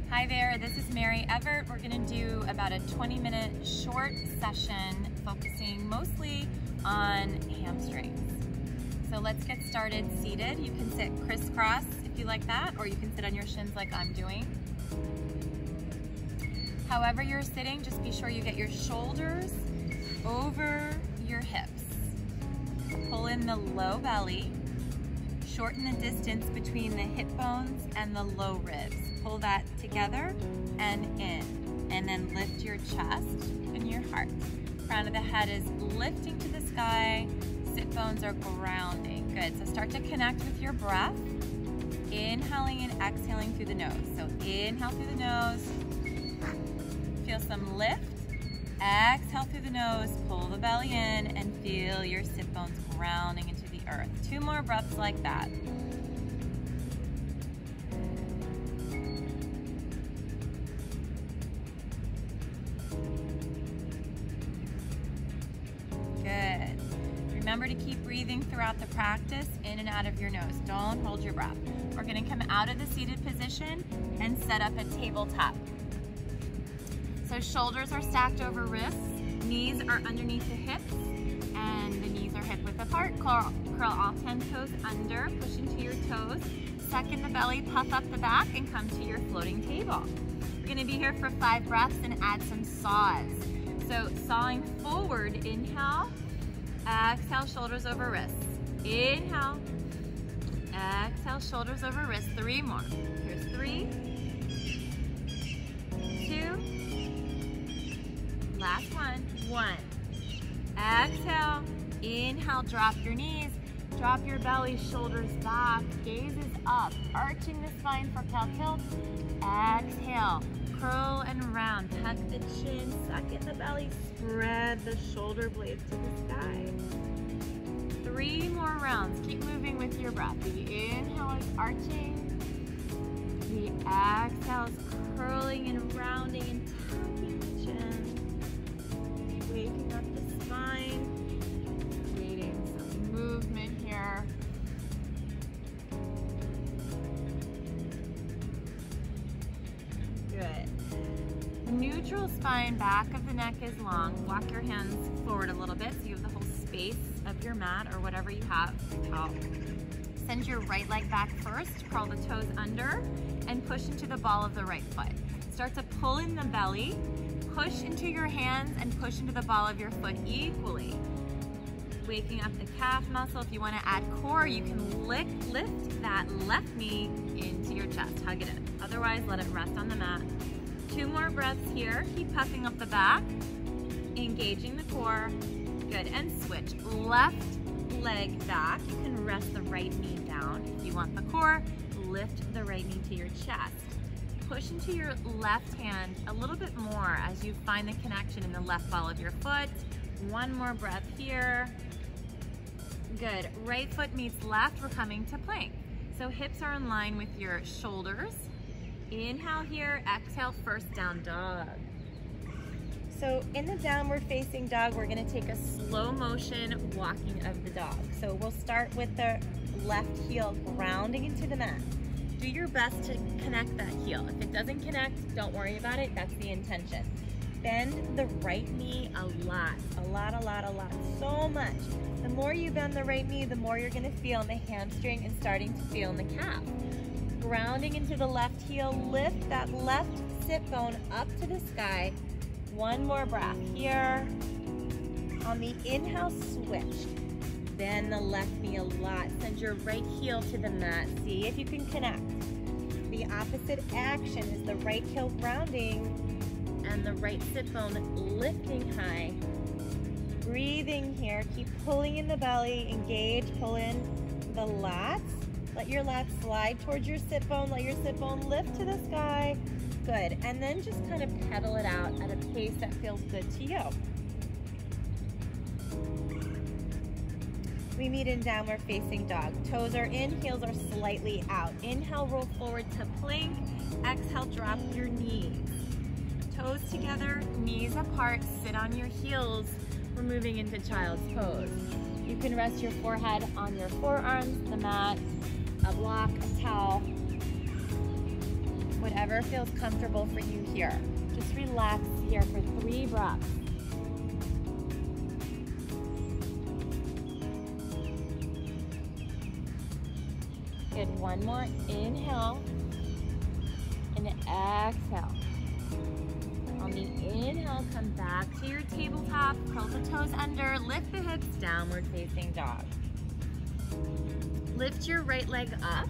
Hi there, this is Mary Evert. We're going to do about a 20-minute short session focusing mostly on hamstrings. So let's get started seated. You can sit crisscross if you like that, or you can sit on your shins like I'm doing. However you're sitting, just be sure you get your shoulders over your hips. Pull in the low belly. Shorten the distance between the hip bones and the low ribs. Pull that together and in. And then lift your chest and your heart. Crown of the head is lifting to the sky. Sit bones are grounding. Good. So start to connect with your breath. Inhaling and exhaling through the nose. So inhale through the nose. Feel some lift. Exhale through the nose. Pull the belly in and feel your sit bones grounding into the earth. 2 more breaths like that. Good. Remember to keep breathing throughout the practice, in and out of your nose. Don't hold your breath. We're going to come out of the seated position and set up a tabletop. So shoulders are stacked over wrists, knees are underneath the hips, and the knees are hip width apart. Curl all 10 toes under, push into your toes, suck in the belly, puff up the back, and come to your floating table. We're going to be here for 5 breaths and add some saws. So sawing forward, inhale, exhale, shoulders over wrists. Inhale, exhale, shoulders over wrists. 3 more. Here's 3, 2, last one. 1. Exhale, inhale, drop your knees, drop your belly, shoulders back, gaze is up, arching the spine for cow tilt. Exhale, curl and round, tuck the chin, suck in the belly, spread the shoulder blades to the sky. 3 more rounds, keep moving with your breath. The inhale is arching, the exhale is curling and rounding and tucking the chin, waking up the spine, creating some movement here. Good. Neutral spine, back of the neck is long. Walk your hands forward a little bit so you have the whole space of your mat or whatever you have. Send your right leg back first, curl the toes under, and push into the ball of the right foot. Start to pull in the belly, push into your hands, and push into the ball of your foot equally. Waking up the calf muscle. If you want to add core, you can lift that left knee into your chest. Hug it in. Otherwise, let it rest on the mat. 2 more breaths here. Keep puffing up the back, engaging the core. Good. And switch. Left leg back. You can rest the right knee down. If you want the core, lift the right knee to your chest. Push into your left hand a little bit more as you find the connection in the left ball of your foot. 1 more breath here. Good. Right foot meets left. We're coming to plank. So hips are in line with your shoulders. Inhale here. Exhale, first down dog. So in the downward facing dog, we're going to take a slow motion walking of the dog. So we'll start with the left heel grounding into the mat. Do your best to connect that heel. If it doesn't connect, don't worry about it. That's the intention. Bend the right knee a lot, so much. The more you bend the right knee, the more you're gonna feel in the hamstring and starting to feel in the calf. Grounding into the left heel, lift that left sit bone up to the sky. 1 more breath here. On the inhale, switch. Bend the left knee a lot. Send your right heel to the mat. See if you can connect. The opposite action is the right heel grounding and the right sit bone lifting high. Breathing here, keep pulling in the belly, engage, pull in the lats. Let your lats slide towards your sit bone, let your sit bone lift to the sky. Good, and then just kind of pedal it out at a pace that feels good to you. We meet in downward facing dog. Toes are in, heels are slightly out. Inhale, roll forward to plank. Exhale, drop your knees. Toes together, knees apart, sit on your heels. We're moving into child's pose. You can rest your forehead on your forearms, the mat, a block, a towel, whatever feels comfortable for you here. Just relax here for 3 breaths. Good, one more. Inhale and exhale. On the inhale, come back to your tabletop, curl the toes under, lift the hips, downward facing dog. Lift your right leg up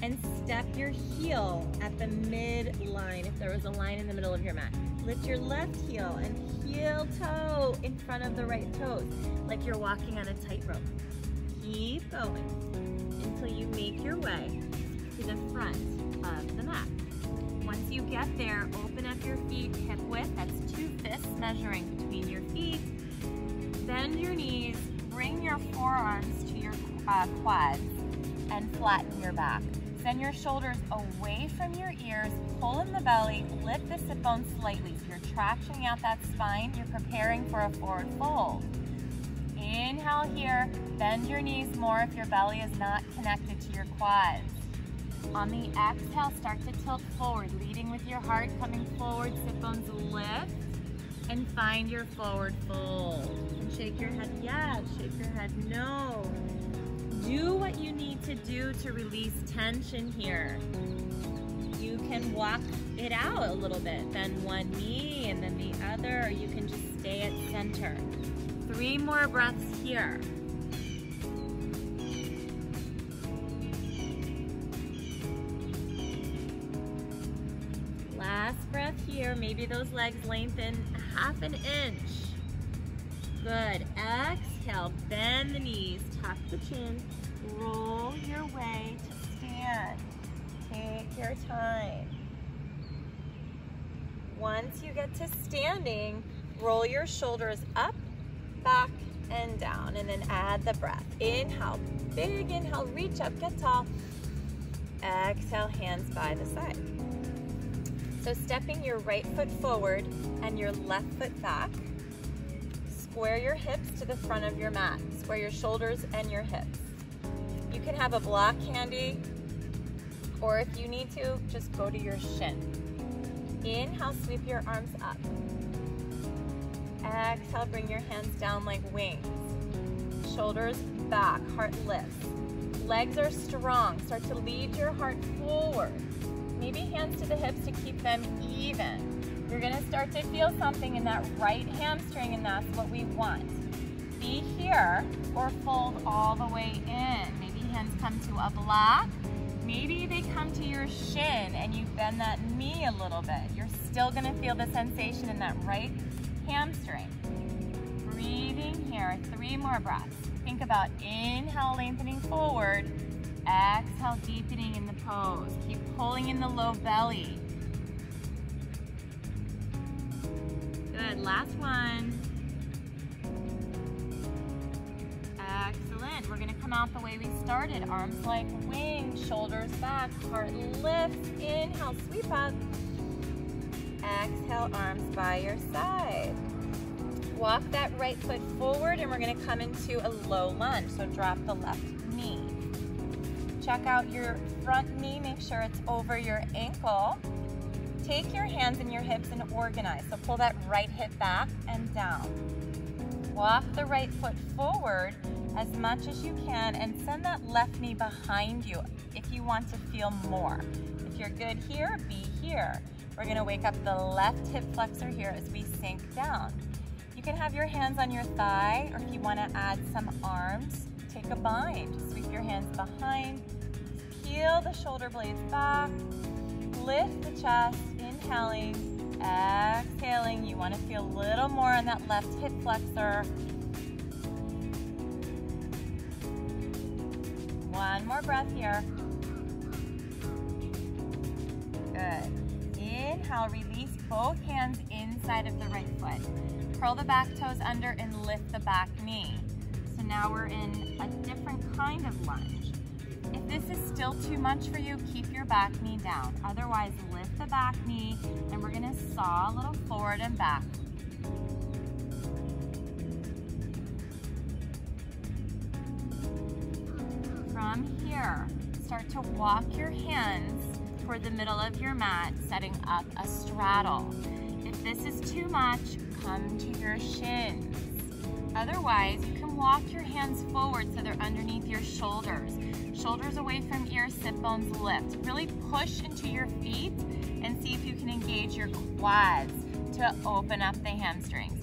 and step your heel at the mid-line, if there was a line in the middle of your mat. Lift your left heel and heel toe in front of the right toes, like you're walking on a tightrope. Keep going until you make your way to the front of the mat. Once you get there, open up your feet hip width. That's 2 fists measuring between your feet. Bend your knees, bring your forearms to your quads, and flatten your back. Send your shoulders away from your ears, pull in the belly, lift the sit bones slightly. So you're tractioning out that spine, you're preparing for a forward fold. Inhale here, bend your knees more if your belly is not connected to your quads. On the exhale, start to tilt forward, leading with your heart, coming forward, sit bones lift, and find your forward fold. And shake your head yes, shake your head no. Do what you need to do to release tension here. You can walk it out a little bit, bend one knee and then the other, or you can just stay at center. 3 more breaths here. Last breath here, maybe those legs lengthen 1/2 an inch. Good, exhale, bend the knees, tuck the chin, roll your way to stand. Take your time. Once you get to standing, roll your shoulders up, back, and down, and then add the breath. Inhale, big inhale, reach up, get tall. Exhale, hands by the side. So stepping your right foot forward and your left foot back. Square your hips to the front of your mat. Square your shoulders and your hips. You can have a block handy, or if you need to, just go to your shin. Inhale, sweep your arms up. Exhale, bring your hands down like wings. Shoulders back, heart lifts. Legs are strong. Start to lead your heart forward. Maybe hands to the hips to keep them even. You're gonna start to feel something in that right hamstring, and that's what we want. Be here or fold all the way in. Maybe hands come to a block. Maybe they come to your shin and you bend that knee a little bit. You're still gonna feel the sensation in that right hamstring. Breathing here, 3 more breaths. Think about inhale, lengthening forward. Exhale, deepening in the pose. Keep pulling in the low belly. Good, last one. Excellent. We're gonna come out the way we started. Arms like wings, shoulders back, heart lifts. Inhale, sweep up. Exhale, arms by your side. Walk that right foot forward, and we're gonna come into a low lunge. So drop the left knee. Check out your front knee, make sure it's over your ankle. Take your hands in your hips and organize. So pull that right hip back and down. Walk the right foot forward as much as you can and send that left knee behind you if you want to feel more. If you're good here, be here. We're gonna wake up the left hip flexor here as we sink down. You can have your hands on your thigh, or if you wanna add some arms, take a bind. Sweep your hands behind, peel the shoulder blades back, lift the chest, inhaling, exhaling. You want to feel a little more on that left hip flexor. One more breath here. Good. Inhale, release both hands inside of the right foot. Curl the back toes under and lift the back knee. So now we're in a different kind of lunge. If this is still too much for you, keep your back knee down. Otherwise, lift the back knee, and we're gonna saw a little forward and back. From here, start to walk your hands toward the middle of your mat, setting up a straddle. If this is too much, come to your shins. Otherwise, you can walk your hands forward so they're underneath your shoulders. Shoulders away from ears, sit bones lift. Really push into your feet and see if you can engage your quads to open up the hamstrings.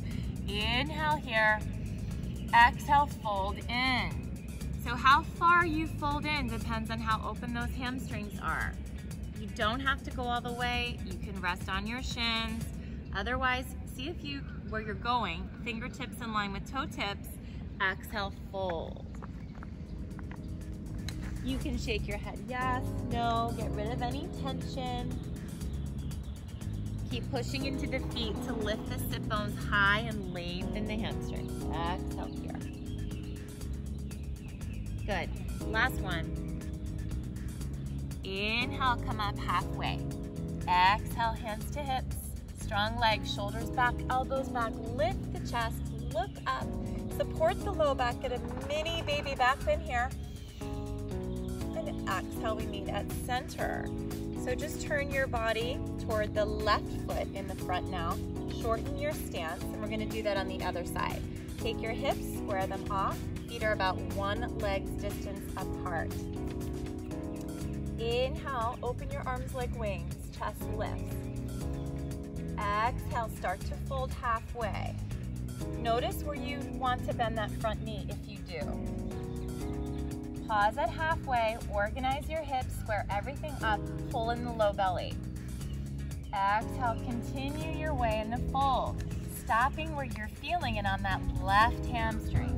Inhale here, exhale, fold in. So how far you fold in depends on how open those hamstrings are. You don't have to go all the way. You can rest on your shins. Otherwise, see if you, where you're going, fingertips in line with toe tips, exhale, fold. You can shake your head yes, no, get rid of any tension. Keep pushing into the feet to lift the sit bones high and lengthen the hamstrings. Exhale here. Good. Last one. Inhale, come up halfway. Exhale, hands to hips. Strong legs, shoulders back, elbows back. Lift the chest, look up. Support the low back, get a mini baby back bend here. And exhale, we meet at center. So just turn your body toward the left foot in the front now. Shorten your stance, and we're gonna do that on the other side. Take your hips, square them off. Feet are about one leg's distance apart. Inhale, open your arms like wings, chest lifts. Exhale, start to fold halfway. Notice where you want to bend that front knee if you do. Pause at halfway, organize your hips, square everything up, pull in the low belly. Exhale, continue your way in the fold, stopping where you're feeling it on that left hamstring.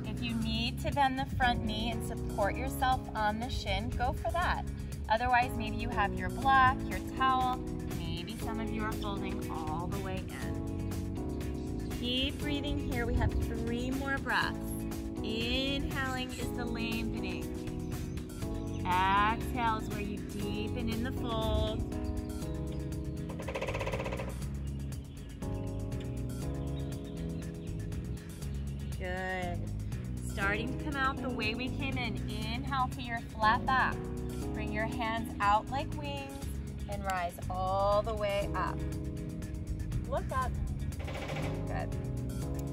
If you need to bend the front knee and support yourself on the shin, go for that. Otherwise, maybe you have your block, your towel, maybe some of you are folding all the way in. Keep breathing here. We have 3 more breaths. Inhaling is the lengthening. Exhale is where you deepen in the fold. Good. Starting to come out the way we came in. Inhale to your flat back. Bring your hands out like wings and rise all the way up. Look up. Good.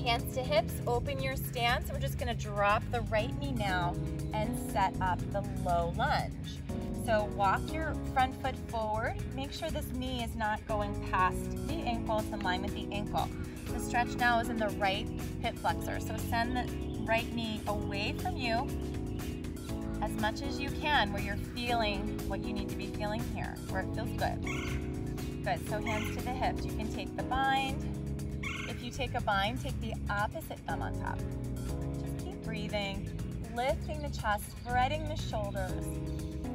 Hands to hips, open your stance. We're just gonna drop the right knee now and set up the low lunge. So walk your front foot forward. Make sure this knee is not going past the ankle, it's in line with the ankle. The stretch now is in the right hip flexor. So send the right knee away from you as much as you can where you're feeling what you need to be feeling here, where it feels good. Good, so hands to the hips. You can take the bind. If you take a bind, take the opposite thumb on top. Just keep breathing, lifting the chest, spreading the shoulders.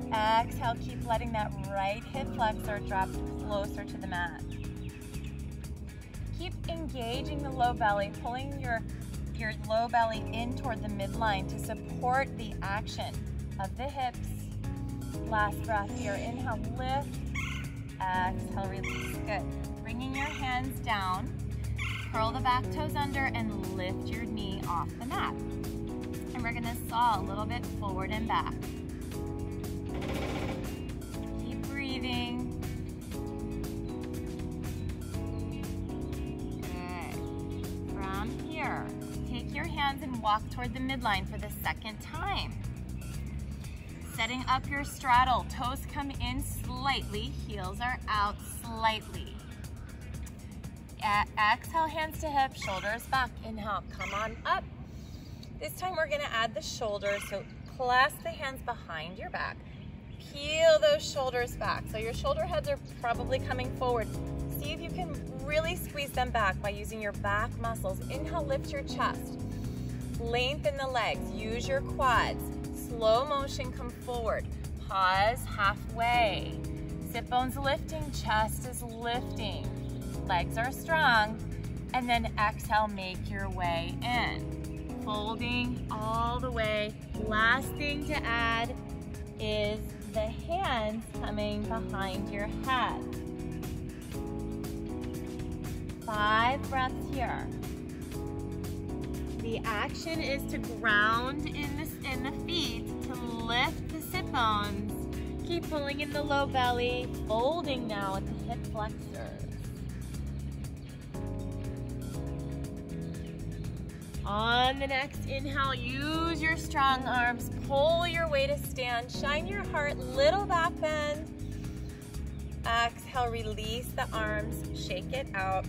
Exhale, keep letting that right hip flexor drop closer to the mat. Keep engaging the low belly, pulling your low belly in toward the midline to support the action of the hips. Last breath here. Inhale, lift. Exhale, release. Good. Bringing your hands down. Curl the back toes under and lift your knee off the mat. And we're gonna saw a little bit forward and back. Keep breathing. Good. From here, take your hands and walk toward the midline for the second time. Setting up your straddle. Toes come in slightly, heels are out slightly. Exhale, hands to hips, shoulders back. Inhale, come on up. This time we're gonna add the shoulders, so clasp the hands behind your back. Peel those shoulders back. So your shoulder heads are probably coming forward. See if you can really squeeze them back by using your back muscles. Inhale, lift your chest. Lengthen the legs, use your quads. Slow motion, come forward. Pause halfway. Sit bones lifting, chest is lifting. Legs are strong. And then exhale, make your way in. Folding all the way. Last thing to add is the hands coming behind your head. 5 breaths here. The action is to ground in the feet to lift the sit bones. Keep pulling in the low belly, folding now at the hip flexors. On the next inhale, use your strong arms, pull your way to stand, shine your heart, little back bend. Exhale, release the arms, shake it out.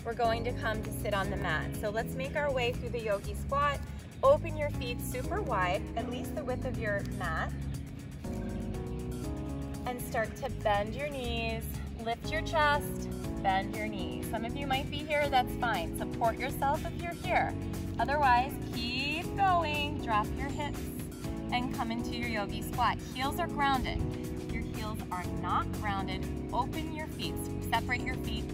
We're going to come to sit on the mat. So let's make our way through the Yogi Squat. Open your feet super wide, at least the width of your mat. And start to bend your knees, lift your chest, bend your knees. Some of you might be here, that's fine. Support yourself if you're here. Otherwise, keep going, drop your hips, and come into your Yogi Squat. Heels are grounded. If your heels are not grounded, open your feet, separate your feet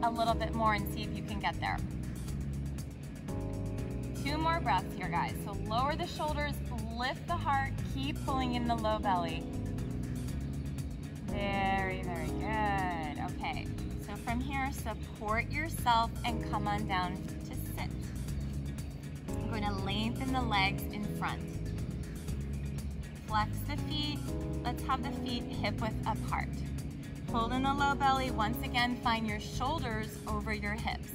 a little bit more and see if you can get there. 2 more breaths here, guys. So lower the shoulders, lift the heart, keep pulling in the low belly. Very, very good. Okay, so from here, support yourself and come on down to sit. I'm going to lengthen the legs in front. Flex the feet. Let's have the feet hip-width apart. Hold in the low belly. Once again, find your shoulders over your hips.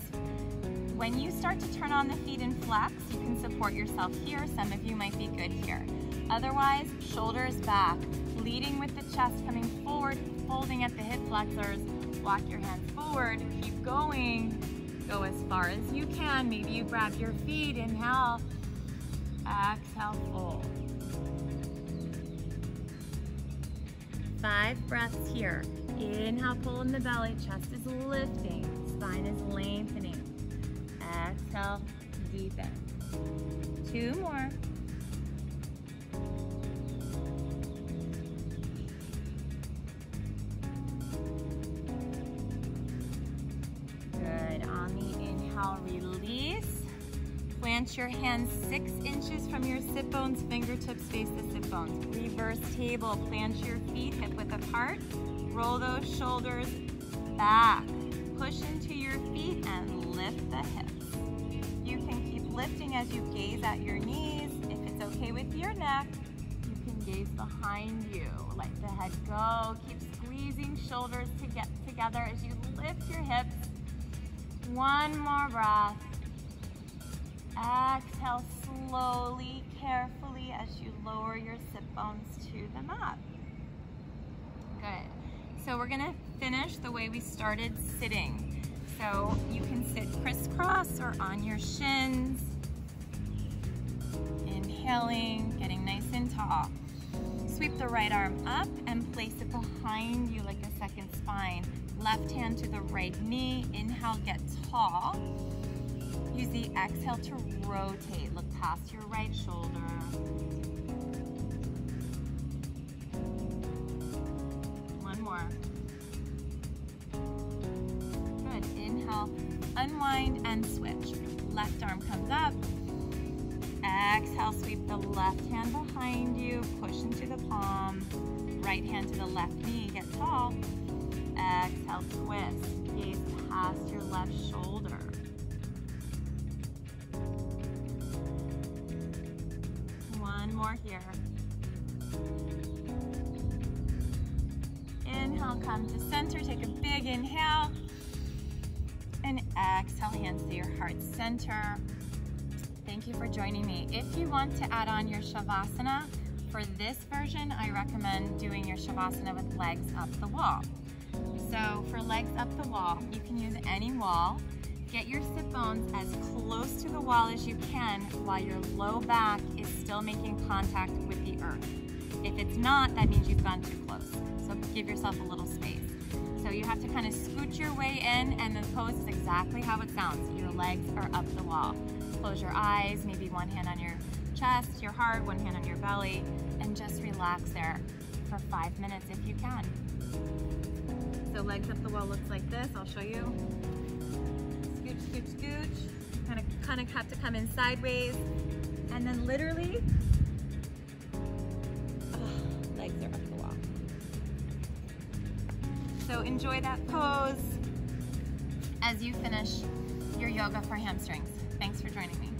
When you start to turn on the feet and flex, you can support yourself here. Some of you might be good here. Otherwise, shoulders back, leading with the chest coming forward, folding at the hip flexors. Walk your hands forward, keep going. Go as far as you can. Maybe you grab your feet, inhale, exhale, fold. 5 breaths here. Inhale, pull in the belly, chest is lifting, spine is lengthening. Exhale, deepen. 2 more. Good. On the inhale, release. Plant your hands 6 inches from your sit bones, fingertips face the sit bones. Reverse table, plant your feet hip-width apart. Roll those shoulders back. Push into your feet and lift the hips. You can keep lifting as you gaze at your knees. If it's okay with your neck, you can gaze behind you. Let the head go. Keep squeezing shoulders to get together as you lift your hips. 1 more breath. Exhale slowly, carefully as you lower your sit bones to the mat. Good. So we're gonna finish the way we started sitting. So you can sit crisscross or on your shins. Inhaling, getting nice and tall. Sweep the right arm up and place it behind you like a second spine. Left hand to the right knee. Inhale, get tall. Use the exhale to rotate. Look past your right shoulder. One more. Good. Inhale, unwind and switch. Left arm comes up. Exhale, sweep the left hand behind you. Push into the palm. Right hand to the left knee. Get tall. Exhale, twist. Gaze past your left shoulder. One more here. Inhale, come to center. Take a big inhale. And exhale, hands to your heart center. Thank you for joining me. If you want to add on your Shavasana, for this version, I recommend doing your Shavasana with legs up the wall. So for legs up the wall, you can use any wall. Get your sit bones as close to the wall as you can while your low back is still making contact with the earth. If it's not, that means you've gone too close. So give yourself a little space. So you have to kind of scoot your way in, and the pose is exactly how it sounds. Your legs are up the wall. Close your eyes, maybe one hand on your chest, your heart, one hand on your belly, and just relax there for 5 minutes if you can. So legs up the wall looks like this. I'll show you. Scooch, scooch, scooch. Kind of have to come in sideways, and then literally, legs are up the wall. So enjoy that pose as you finish your yoga for hamstrings. Thanks for joining me.